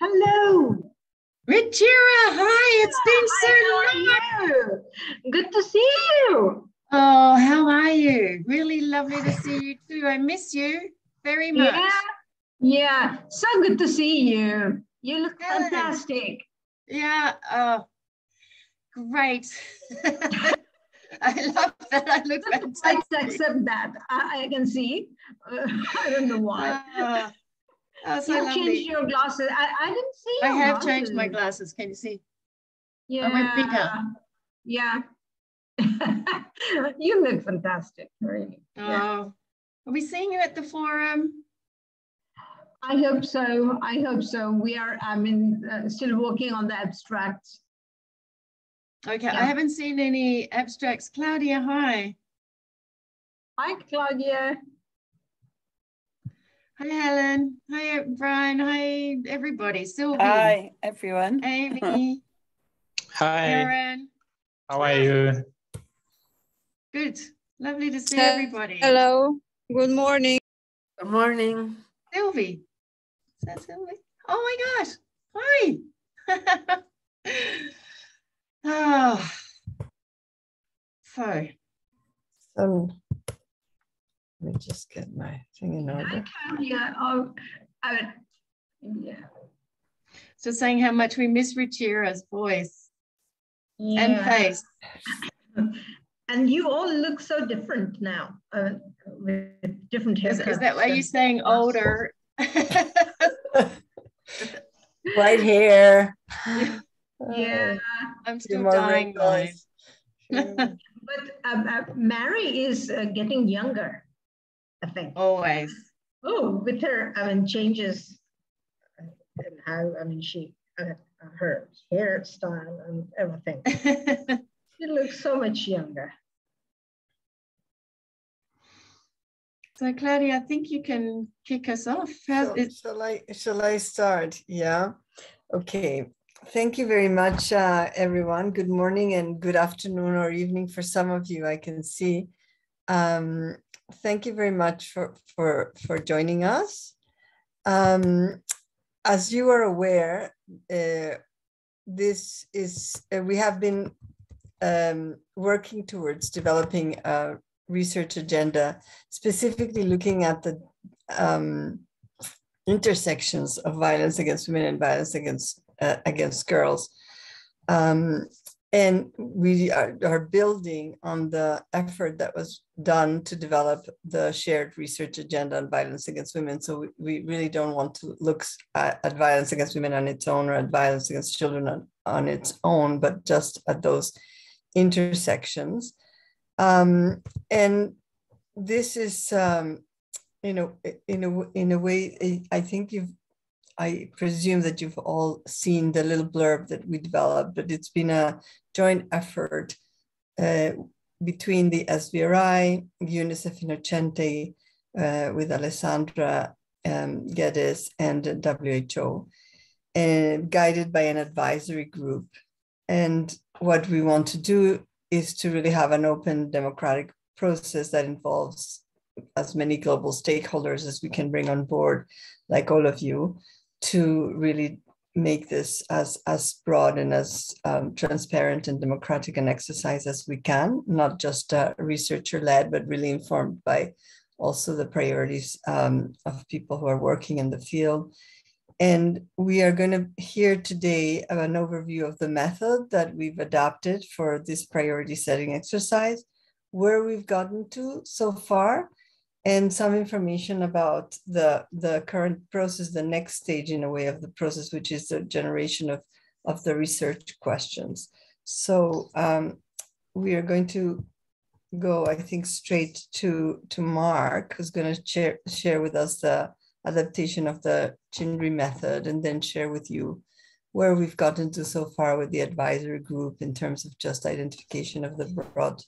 Hello. Richira, hi, it's been so long. Good to see you. Oh, how are you? Really lovely to see you too. I miss you very much. Yeah, so good to see you. You look fantastic. Yeah, oh, great. I love that. I look fantastic. I accept that. I can see. I don't know why. So you lovely. Changed your glasses. I didn't see your I have glasses. changed my glasses. Can you see? Yeah. I went bigger. Yeah. You look fantastic, really. Oh, are we seeing you at the forum? I hope so. I hope so. We are, still working on the abstracts. Okay, yeah. I haven't seen any abstracts. Claudia, hi. Hi, Claudia. Hi, Helen. Hi, Brian. Hi, everybody. Sylvie. Hi, everyone. Amy. Hi. Aaron. How are you? Good. Lovely to see everybody. Hello. Good morning. Good morning. Sylvie. Is that Sylvie? Oh my gosh. Hi. Oh. So let me just get my thing in order. Yeah. So saying how much we miss Richira's voice and face. And you all look so different now, with different haircuts. Is that why you're saying older? White hair. Yeah. I'm still dying mine. But Mary is getting younger, I think. Always. Oh, with her, changes and how, she, her hairstyle and everything. She looks so much younger. So Claudia, I think you can kick us off. Shall I start? Yeah. Okay. Thank you very much, everyone. Good morning and good afternoon or evening for some of you, I can see. Thank you very much for joining us. As you are aware, this is we have been working towards developing a research agenda, specifically looking at the intersections of violence against women and violence against girls. And we are building on the effort that was done to develop the shared research agenda on violence against women. So we really don't want to look at violence against women on its own or at violence against children on its own, but just at those intersections. And this is, in a way, I think I presume that you've all seen the little blurb that we developed, but it's been a joint effort between the SVRI, UNICEF Innocente, with Alessandra Geddes and WHO, guided by an advisory group. And what we want to do is to really have an open democratic process that involves as many global stakeholders as we can bring on board, like all of you, to really make this as broad and as transparent and democratic an exercise as we can, not just researcher-led, but really informed by also the priorities of people who are working in the field. And we are going to hear today an overview of the method that we've adopted for this priority setting exercise, where we've gotten to so far, and some information about the current process, the next stage in a way of the process, which is the generation of the research questions. So we are going to go, I think, straight to Mark, who's going to share with us the adaptation of the CHNRI method, and then share with you where we've gotten to so far with the advisory group in terms of just identification of the broad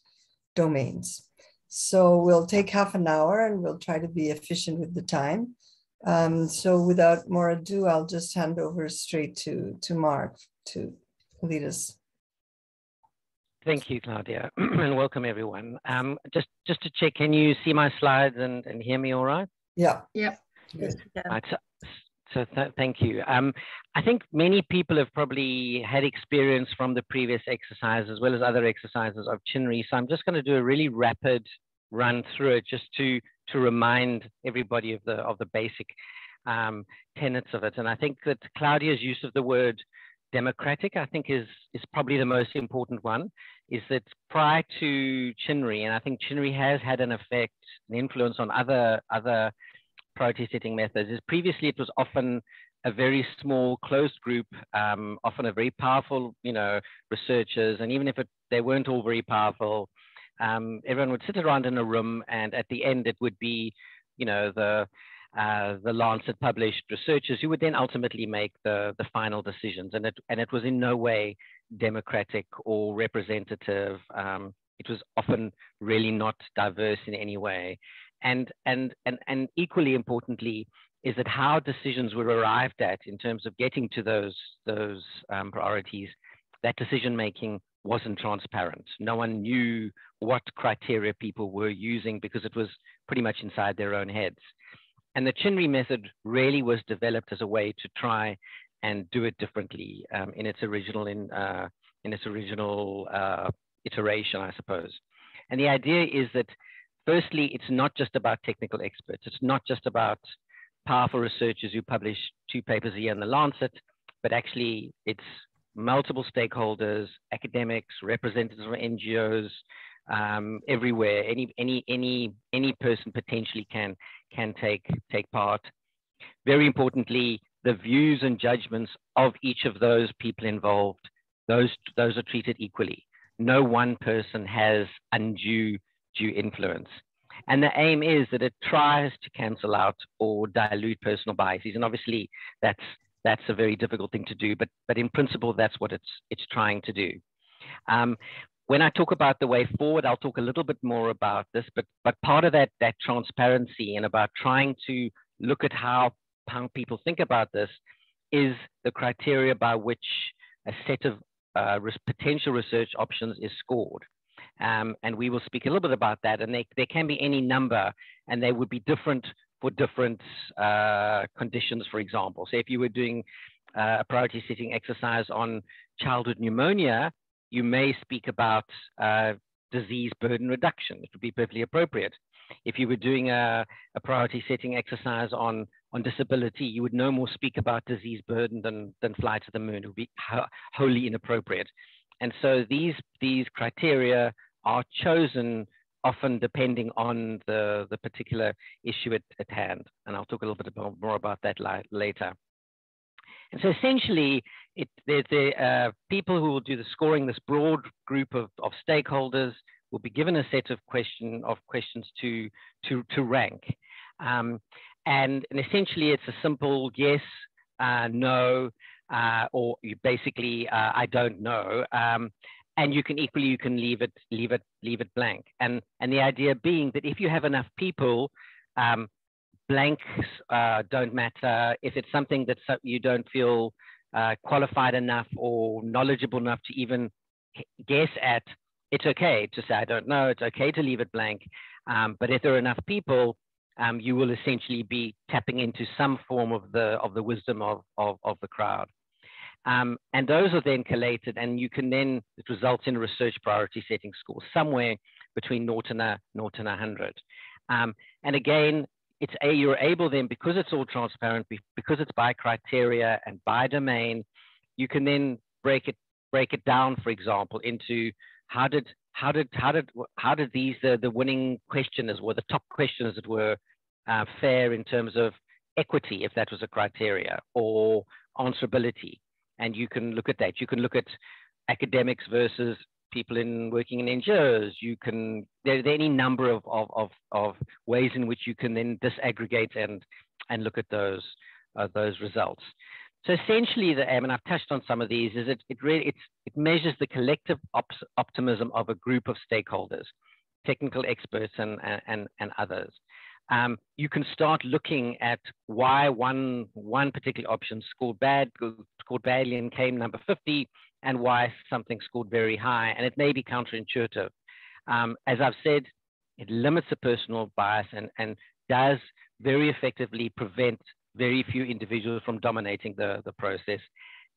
domains. So we'll take half an hour and we'll try to be efficient with the time. So without more ado, I'll just hand over straight to Mark to lead us. Thank you, Claudia, and welcome everyone. Just to check, can you see my slides and hear me all right? Yeah. Yeah. Yes. Right, So thank you. I think many people have probably had experience from the previous exercise as well as other exercises of CHNRI. So I'm just going to do a really rapid run through it just to remind everybody of the basic tenets of it. And I think that Claudia's use of the word democratic, I think is probably the most important one, is that prior to CHNRI, and I think CHNRI has had an effect, an influence on other priority setting methods, is previously it was often a very small closed group, often a very powerful, researchers, and even if they weren't all very powerful, everyone would sit around in a room, and at the end it would be, the Lancet published researchers who would then ultimately make the final decisions, and it was in no way democratic or representative. It was often really not diverse in any way. And equally importantly is that how decisions were arrived at in terms of getting to those priorities, that decision making wasn't transparent. No one knew what criteria people were using because it was pretty much inside their own heads. And the CHNRI method really was developed as a way to try and do it differently in its original iteration, I suppose. And the idea is that firstly, it's not just about technical experts. It's not just about powerful researchers who publish 2 papers a year in the Lancet, but actually it's multiple stakeholders, academics, representatives of NGOs, everywhere. Any person potentially can take part. Very importantly, the views and judgments of each of those people involved, those are treated equally. No one person has undue influence. And the aim is that it tries to cancel out or dilute personal biases. And obviously that's a very difficult thing to do, but in principle, that's what it's trying to do. When I talk about the way forward, I'll talk a little bit more about this, but part of that transparency and about trying to look at how people think about this is the criteria by which a set of potential research options is scored. And we will speak a little bit about that. And there can be any number, and they would be different for different conditions, for example. So if you were doing a priority setting exercise on childhood pneumonia, you may speak about disease burden reduction. It would be perfectly appropriate. If you were doing a priority setting exercise on disability, you would no more speak about disease burden than fly to the moon. It would be wholly inappropriate. And so these criteria are chosen often depending on the particular issue at hand. And I'll talk a little bit more about that later. And so essentially, the people who will do the scoring, this broad group of stakeholders, will be given a set of questions to rank. And essentially, it's a simple yes, no, or you basically I don't know. And you can leave it blank. And the idea being that if you have enough people, blanks don't matter. If it's something that you don't feel qualified enough or knowledgeable enough to even guess at, it's okay to say I don't know. It's okay to leave it blank. But if there are enough people, you will essentially be tapping into some form of the wisdom of the crowd. And those are then collated, and you can then, it results in a research priority setting score somewhere between 0 and 100. And again, you're able then, because it's all transparent, because it's by criteria and by domain, you can then break it down, for example, into how did these the winning questioners, or the top questioners that were fare in terms of equity, if that was a criteria, or answerability. And you can look at that. You can look at academics versus people working in NGOs. There are any number of ways in which you can then disaggregate and look at those results. So essentially, the aim, and I've touched on some of these, is it measures the collective optimism of a group of stakeholders, technical experts and others. You can start looking at why one particular option scored badly and came number 50, and why something scored very high, and it may be counterintuitive. As I've said, it limits the personal bias and does very effectively prevent very few individuals from dominating the process.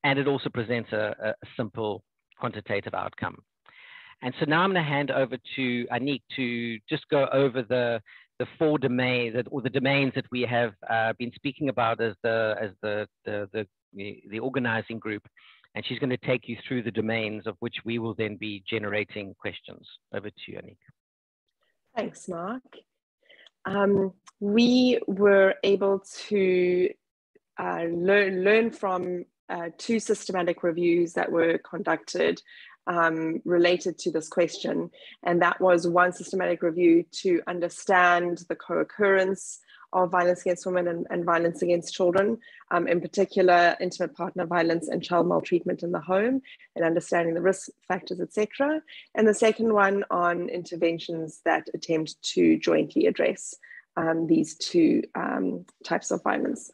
And it also presents a simple quantitative outcome. And so now I'm going to hand over to Anik to just go over the four domains or the domains that we have been speaking about as the organizing group. And she's going to take you through the domains of which we will then be generating questions. Over to you, Anik. Thanks, Mark. We were able to learn from two systematic reviews that were conducted related to this question. And that was one systematic review to understand the co-occurrence of violence against women and violence against children, in particular, intimate partner violence and child maltreatment in the home, and understanding the risk factors, etc. And the second one on interventions that attempt to jointly address these two types of violence.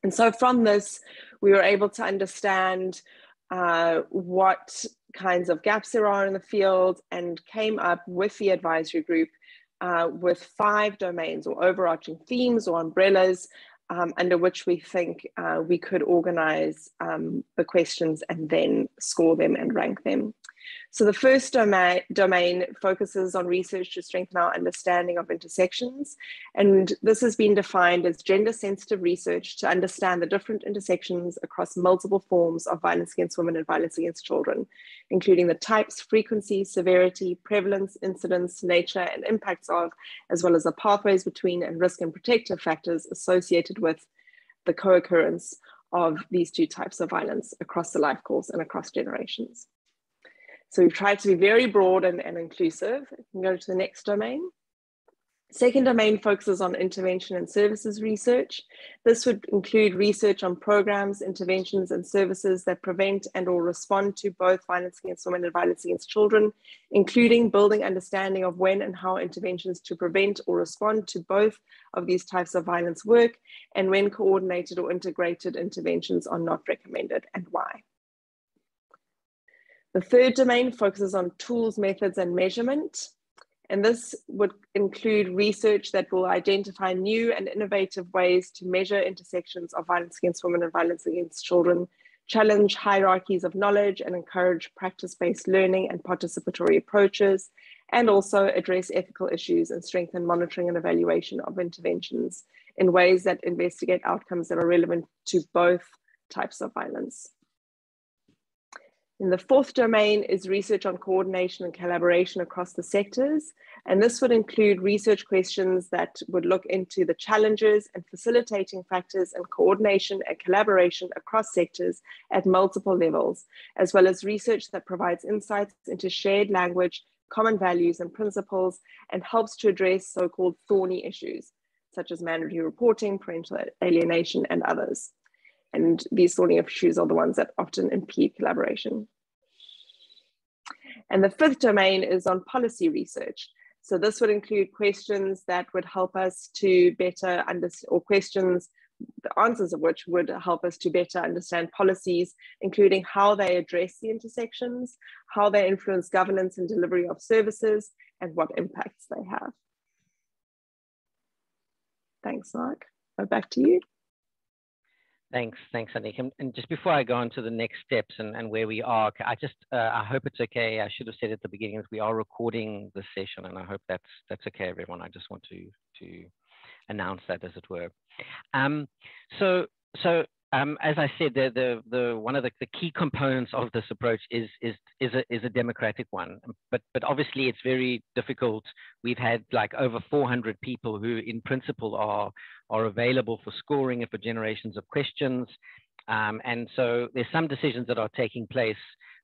And so from this, we were able to understand what kinds of gaps there are in the field, and came up with the advisory group with 5 domains or overarching themes or umbrellas under which we think we could organize the questions and then score them and rank them. So the first domain focuses on research to strengthen our understanding of intersections. And this has been defined as gender-sensitive research to understand the different intersections across multiple forms of violence against women and violence against children, including the types, frequency, severity, prevalence, incidence, nature, and impacts of, as well as the pathways between and risk and protective factors associated with the co-occurrence of these two types of violence across the life course and across generations. So we've tried to be very broad and inclusive. We can go to the next domain. Second domain focuses on intervention and services research. This would include research on programs, interventions, and services that prevent and or respond to both violence against women and violence against children, including building understanding of when and how interventions to prevent or respond to both of these types of violence work, and when coordinated or integrated interventions are not recommended and why. The third domain focuses on tools, methods, and measurement. And this would include research that will identify new and innovative ways to measure intersections of violence against women and violence against children, challenge hierarchies of knowledge, and encourage practice-based learning and participatory approaches, and also address ethical issues and strengthen monitoring and evaluation of interventions in ways that investigate outcomes that are relevant to both types of violence. And the fourth domain is research on coordination and collaboration across the sectors. And this would include research questions that would look into the challenges and facilitating factors and coordination and collaboration across sectors at multiple levels, as well as research that provides insights into shared language, common values and principles, and helps to address so-called thorny issues, such as mandatory reporting, parental alienation, and others. And these thorny issues are the ones that often impede collaboration. And the fifth domain is on policy research. So this would include questions that would help us to better understand, or questions, the answers of which would help us to better understand policies, including how they address the intersections, how they influence governance and delivery of services, and what impacts they have. Thanks, Mark. Back to you. Thanks, Anik. And just before I go on to the next steps and where we are, I hope it's okay. I should have said at the beginning that we are recording this session, and I hope that's okay, everyone. I just want to announce that, as it were. As I said, one of the key components of this approach is a democratic one, but obviously it's very difficult. We've had like over 400 people who, in principle, are available for scoring and for generations of questions, and so there's some decisions that are taking place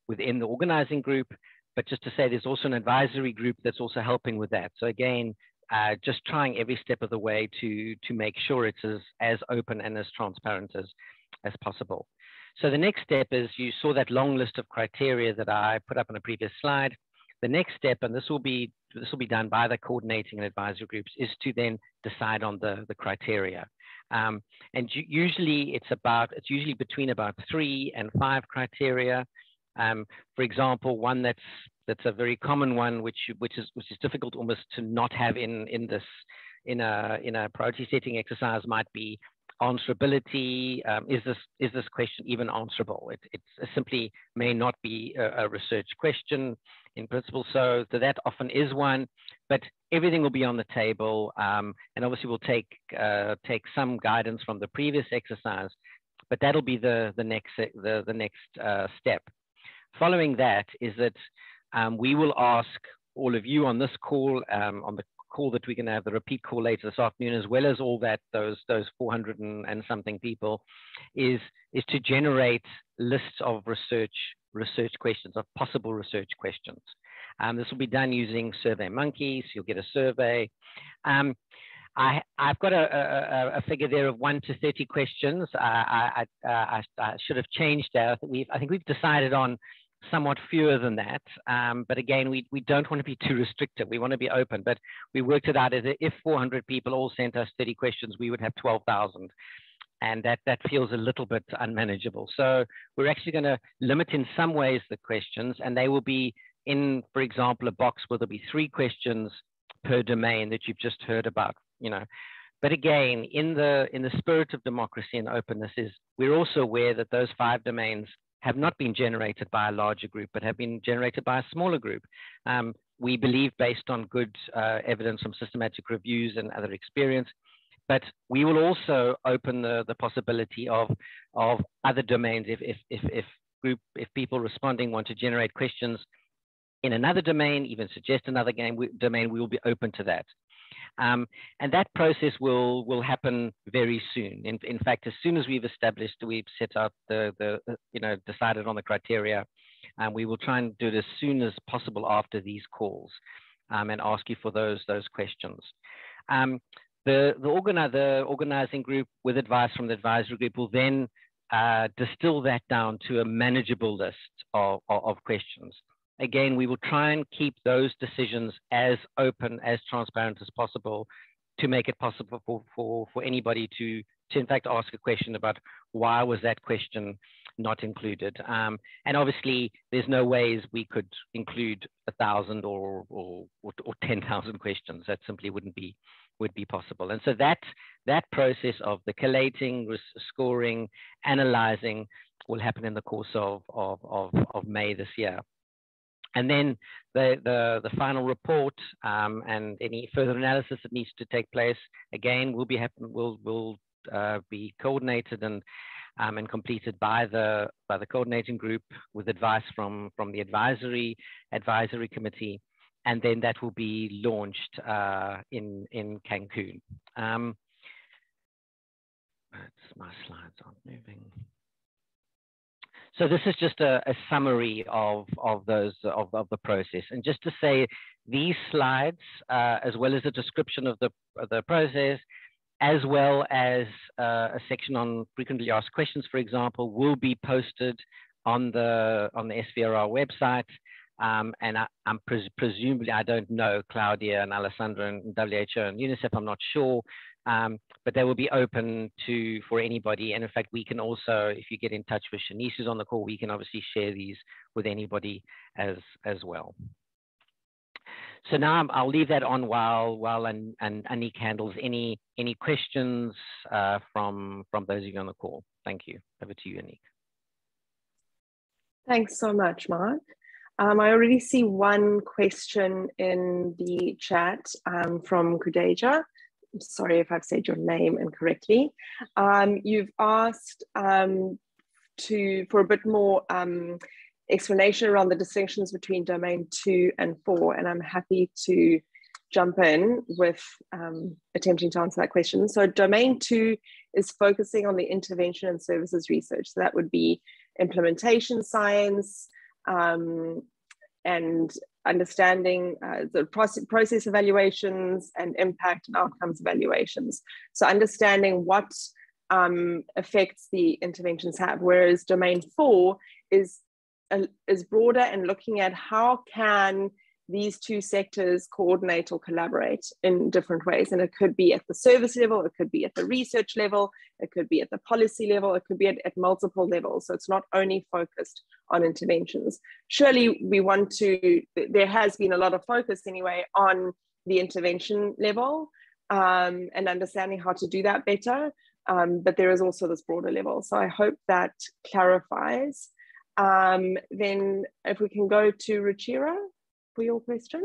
within the organizing group. But just to say, there's also an advisory group that's also helping with that. So again, just trying every step of the way to make sure it's as open and as transparent as possible. So the next step is, you saw that long list of criteria that I put up on a previous slide. The next step, and this will be done by the coordinating and advisory groups, is to then decide on the criteria. And usually it's usually between about 3 and 5 criteria. For example, one that's a very common one, which is difficult almost to not have in a priority setting exercise, might be answerability. Is this question even answerable? It simply may not be a research question in principle. So that often is one, but everything will be on the table. And obviously we'll take some guidance from the previous exercise, but that'll be the next step. Following that is that we will ask all of you on this call, on the call that we're going to have, the repeat call later this afternoon, as well as all those 400 and something people, is to generate lists of research questions, of possible research questions. This will be done using SurveyMonkey. So you'll get a survey. I've got a figure there of 1 to 30 questions. I should have changed that. I think we've decided on somewhat fewer than that. But again, we don't want to be too restrictive. We want to be open, but we worked it out as if 400 people all sent us 30 questions, we would have 12,000. And that feels a little bit unmanageable. So we're actually going to limit in some ways the questions, and they will be in, for example, a box where there'll be 3 questions per domain that you've just heard about, you know. But again, in the spirit of democracy and openness, we're also aware that those 5 domains have not been generated by a larger group, but have been generated by a smaller group. We believe, based on good evidence from systematic reviews and other experience, but we will also open the possibility of other domains. If people responding want to generate questions in another domain, even suggest another domain, we will be open to that. And that process will happen very soon. In fact, as soon as we've set up decided on the criteria, we will try and do it as soon as possible after these calls, and ask you for those questions. The organizing group, with advice from the advisory group, will then distill that down to a manageable list of questions. Again, we will try and keep those decisions as open, as transparent as possible, to make it possible for anybody to in fact ask a question about why was that question not included. And obviously, there's no ways we could include 1,000 or 10,000 questions. That simply would be possible. And so that process of the collating, scoring, analyzing will happen in the course of May this year. And then the final report and any further analysis that needs to take place, again, will be coordinated and completed by the coordinating group, with advice from the advisory committee, and then that will be launched in Cancun. My slides aren't moving. So this is just a summary of the process. And just to say, these slides, as well as a description of the process, as well as a section on frequently asked questions, for example, will be posted on the SVRR website. And I'm presumably, I don't know, Claudia and Alessandra and WHO and UNICEF, I'm not sure. But they will be open for anybody. And in fact, we can also, if you get in touch with Shanice, who's on the call, we can obviously share these with anybody as well. So now I'll leave that on while Anik handles any questions from those of you on the call. Thank you. Over to you, Anik. Thanks so much, Mark. I already see one question in the chat from Kudeja. I'm sorry if I've said your name incorrectly. You've asked for a bit more explanation around the distinctions between domain 2 and 4, and I'm happy to jump in with attempting to answer that question. So domain 2 is focusing on the intervention and services research. So that would be implementation science, and understanding the process evaluations and impact and outcomes evaluations. So understanding what effects the interventions have, whereas domain 4 is broader and looking at how can these two sectors coordinate or collaborate in different ways. And it could be at the service level, it could be at the research level, it could be at the policy level, it could be at multiple levels. So it's not only focused on interventions. Surely we want to, there has been a lot of focus anyway on the intervention level and understanding how to do that better. but there is also this broader level. So I hope that clarifies. Then if we can go to Ruchira for your question.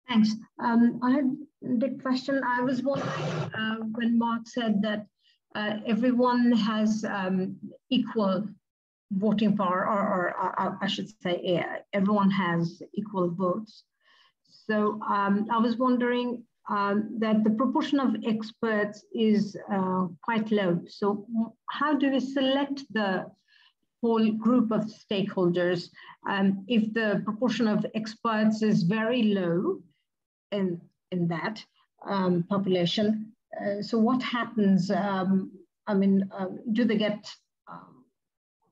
Thanks. I had the question. I was wondering when Mark said that everyone has equal voting power, or I should say, everyone has equal votes. So I was wondering that the proportion of experts is quite low. So how do we select the whole group of stakeholders if the proportion of experts is very low in that population? So what happens? Do they get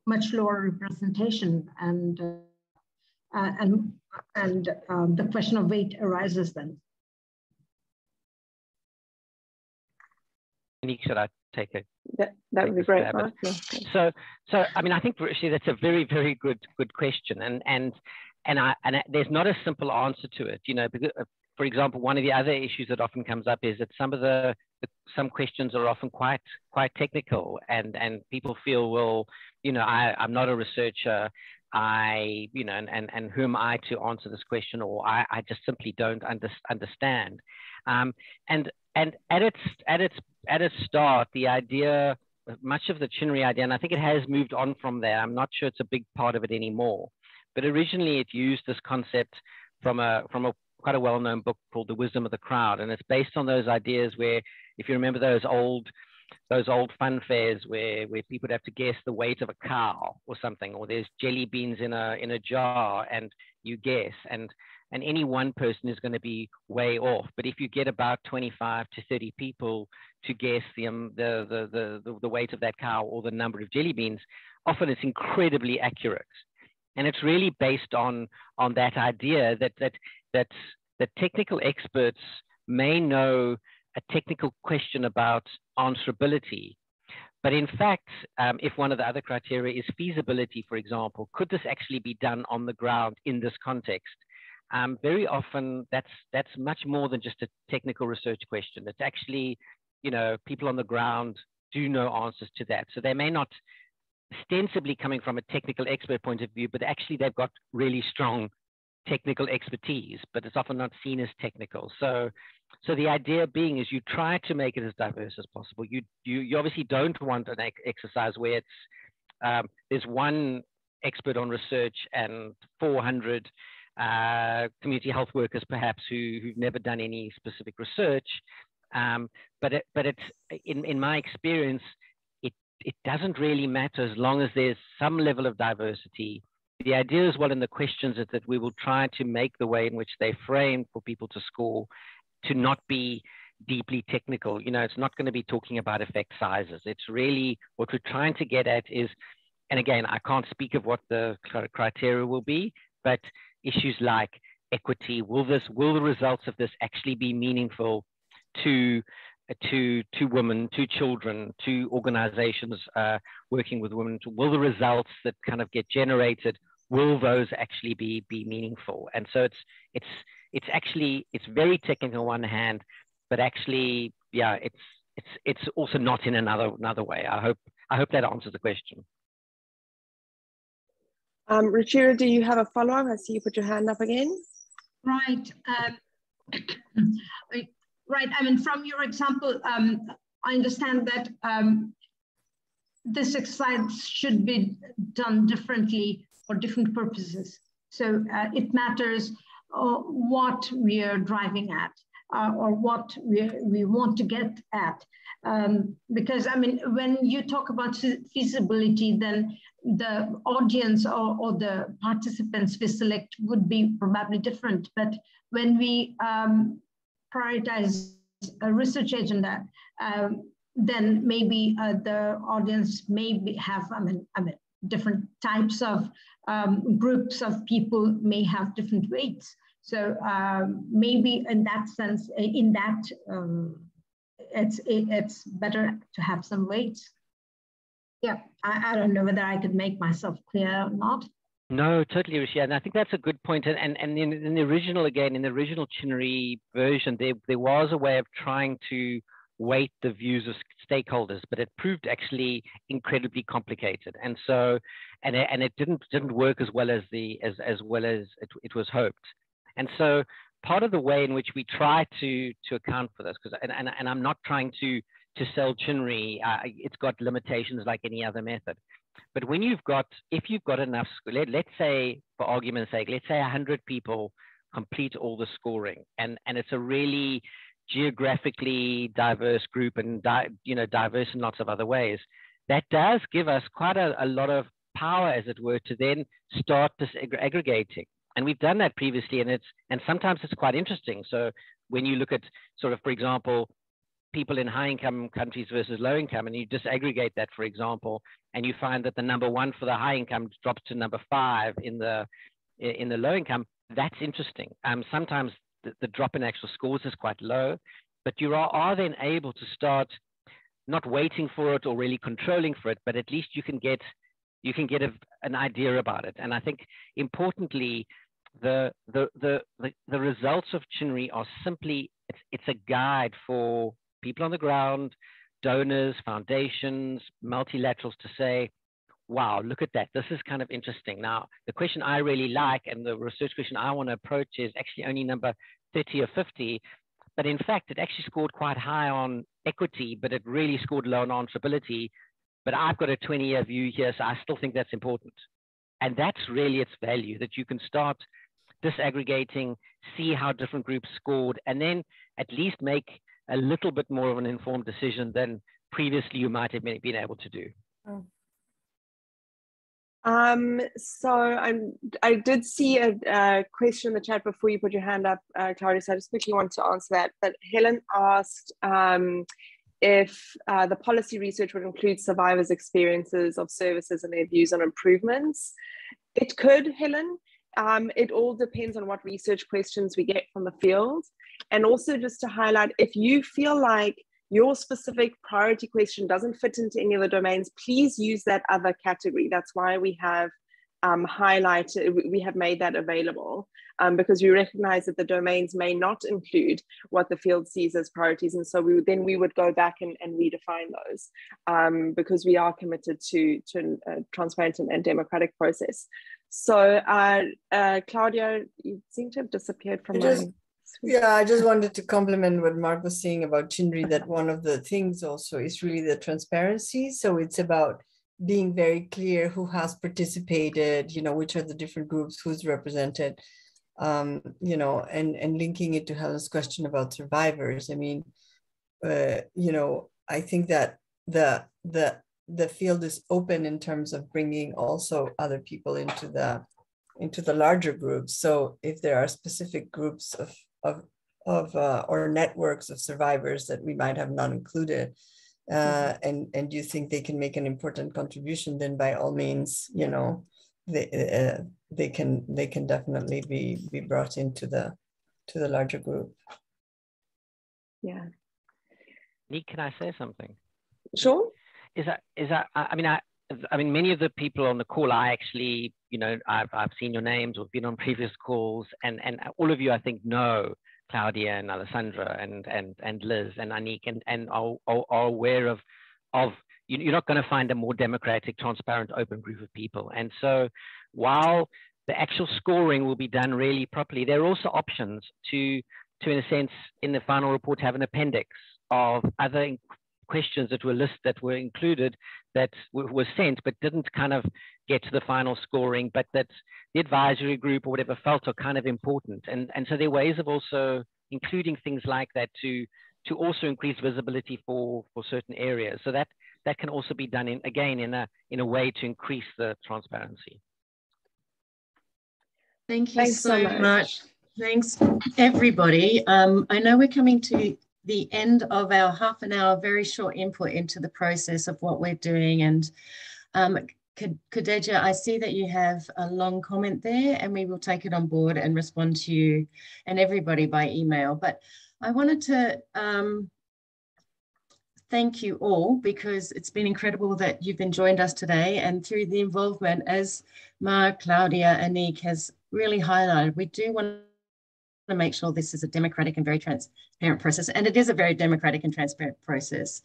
much lower representation, and the question of weight arises then? Should I take it? That would be great, Mark. Yeah. So I mean, I think actually that's a very, very good question, and there's not a simple answer to it, you know, because, for example, one of the other issues that often comes up is that some questions are often quite technical, and people feel, well, you know, I'm not a researcher, you know, and who am I to answer this question, or I just simply don't understand. And at its start, the idea, much of the CHNRI idea, and I think it has moved on from there. I'm not sure it's a big part of it anymore, but originally it used this concept from a quite a well-known book called The Wisdom of the Crowd, and it's based on those ideas where, if you remember those old fun fairs where people would have to guess the weight of a cow or something, or there's jelly beans in a jar and you guess, and any one person is going to be way off. But if you get about 25 to 30 people to guess the weight of that cow or the number of jelly beans, often it's incredibly accurate. And it's really based on that idea that technical experts may know a technical question about answerability. But in fact, if one of the other criteria is feasibility, for example, could this actually be done on the ground in this context? Very often that's much more than just a technical research question. It's actually, you know, people on the ground do know answers to that. So they may not ostensibly coming from a technical expert point of view, but actually they've got really strong technical expertise, but it's often not seen as technical. So the idea being is you try to make it as diverse as possible. You obviously don't want an exercise where it's there's one expert on research and 400 community health workers perhaps who've never done any specific research. But it's in my experience, it doesn't really matter as long as there's some level of diversity. The idea as well in the questions is that we will try to make the way in which they frame for people to score to not be deeply technical. You know, it's not going to be talking about effect sizes. It's really what we're trying to get at is, and again, I can't speak of what the criteria will be, but issues like equity, will the results of this actually be meaningful to women, to children, to organizations working with women? Will the results that kind of get generated, will those actually be meaningful? And so it's actually very technical on one hand, but actually, yeah, it's also not in another way. I hope that answers the question. Ruchira, do you have a follow-up? I see you put your hand up again. Right. Right. I mean, from your example, I understand that this exercise should be done differently for different purposes. So it matters what we are driving at or what we want to get at. Because, I mean, when you talk about feasibility, then the audience or the participants we select would be probably different. But when we prioritize a research agenda, then maybe the audience may have, I mean, different types of groups of people may have different weights. So maybe in that sense, it's better to have some weights. Yeah, I don't know whether I could make myself clear or not. No, totally, Rishi. And I think that's a good point. And in the original, again, in the original CHNRI version, there was a way of trying to weight the views of stakeholders, but it proved actually incredibly complicated. And so, and it didn't work as well as it was hoped. And so part of the way in which we try to account for this, because and I'm not trying to sell CHNRI, it's got limitations like any other method. But when if you've got enough, let's say, for argument's sake, let's say 100 people complete all the scoring, and it's a really geographically diverse group and diverse in lots of other ways, that does give us quite a lot of power, as it were, to then start disaggregating. And we've done that previously, and sometimes it's quite interesting. So when you look at sort of, for example, people in high income countries versus low income, and you disaggregate that, for example, and you find that the number 1 for the high income drops to number 5 in the low income, that's interesting. Sometimes the drop in actual scores is quite low, but you are then able to start not waiting for it or really controlling for it, but at least you can get an idea about it. And I think importantly, the results of CHNRI are simply, it's a guide for people on the ground, donors, foundations, multilaterals, to say, wow, look at that. This is kind of interesting. Now, the question I really like, and the research question I want to approach, is actually only number 30 or 50. But in fact, it actually scored quite high on equity, but it really scored low on answerability. But I've got a 20-year view here, so I still think that's important. And that's really its value, that you can start disaggregating, see how different groups scored, and then at least make a little bit more of an informed decision than previously you might have been able to do. So I did see a question in the chat before you put your hand up, Claudia, so I just quickly want to answer that. But Helen asked if the policy research would include survivors' experiences of services and their views on improvements. It could, Helen. It all depends on what research questions we get from the field. And also, just to highlight, if you feel like your specific priority question doesn't fit into any of the domains, please use that other category. That's why we have highlighted, we have made that available, because we recognize that the domains may not include what the field sees as priorities. And so we would go back and redefine those, because we are committed to a transparent and democratic process. So Claudia, you seem to have disappeared from my... Yeah, I just wanted to compliment what Mark was saying about CHNRI, that one of the things also is really the transparency. So it's about being very clear who has participated, which are the different groups, who's represented, and linking it to Helen's question about survivors. I mean, I think that the field is open in terms of bringing also other people into the larger groups. So if there are specific groups or networks of survivors that we might have not included, and you think they can make an important contribution, then by all means, they can definitely be brought into the larger group. Yeah. Nick, can I say something? Sure. I mean, many of the people on the call, I actually, I've seen your names or been on previous calls, and all of you, I think, know Claudia and Alessandra and Liz and Anik, and are aware of you're not going to find a more democratic, transparent, open group of people. And so while the actual scoring will be done really properly, there are also options to in a sense, in the final report, have an appendix of other questions that were included that were sent but didn't kind of get to the final scoring, but that the advisory group or whatever felt are kind of important. And so there are ways of also including things like that to also increase visibility for certain areas. So that can also be done in a way to increase the transparency. Thank you so much. Thanks, everybody. I know we're coming to the end of our half an hour, very short input into the process of what we're doing. And Khadija, I see that you have a long comment there, and we will take it on board and respond to you and everybody by email. But I wanted to thank you all, because it's been incredible that you've been joined us today, and through the involvement, as Mark, Claudia, Anik has really highlighted, we do want to make sure this is a democratic and very transparent process, and it is a very democratic and transparent process,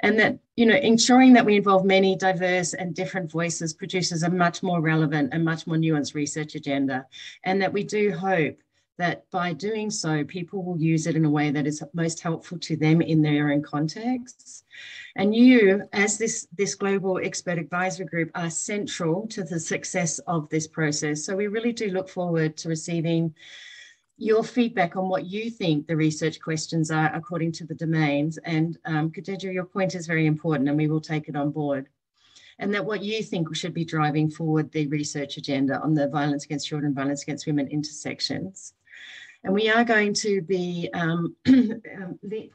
and that, you know, ensuring that we involve many diverse and different voices produces a much more relevant and much more nuanced research agenda, and that we do hope that by doing so, people will use it in a way that is most helpful to them in their own contexts. And you, as this global expert advisory group, are central to the success of this process. So we really do look forward to receiving your feedback on what you think the research questions are according to the domains. And Khadija, your point is very important, and we will take it on board. And that what you think should be driving forward the research agenda on the violence against children, violence against women intersections. And we are going to be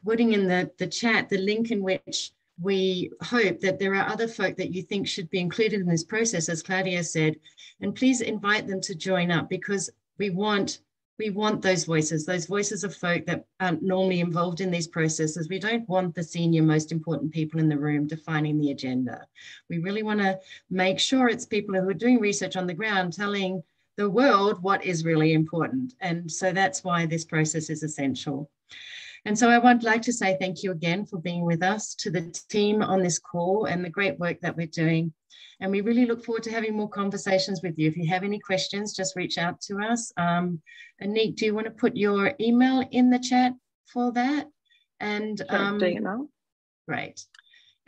putting in the chat the link in which we hope that there are other folk that you think should be included in this process, as Claudia said, and please invite them to join up, because we want those voices of folk that aren't normally involved in these processes. We don't want the senior, most important people in the room defining the agenda. We really want to make sure it's people who are doing research on the ground telling the world what is really important. And so that's why this process is essential. And so I would like to say thank you again for being with us, to the team on this call and the great work that we're doing. And we really look forward to having more conversations with you. If you have any questions, just reach out to us. Anik, do you want to put your email in the chat for that? And doing it now. Great.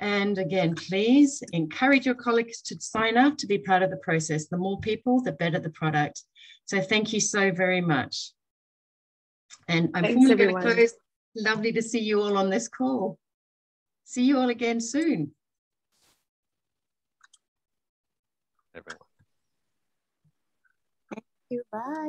And again, please encourage your colleagues to sign up to be part of the process. The more people, the better the product. So thank you so very much. And I'm formally going to close. Lovely to see you all on this call. See you all again soon. Everyone. Thank you. Bye.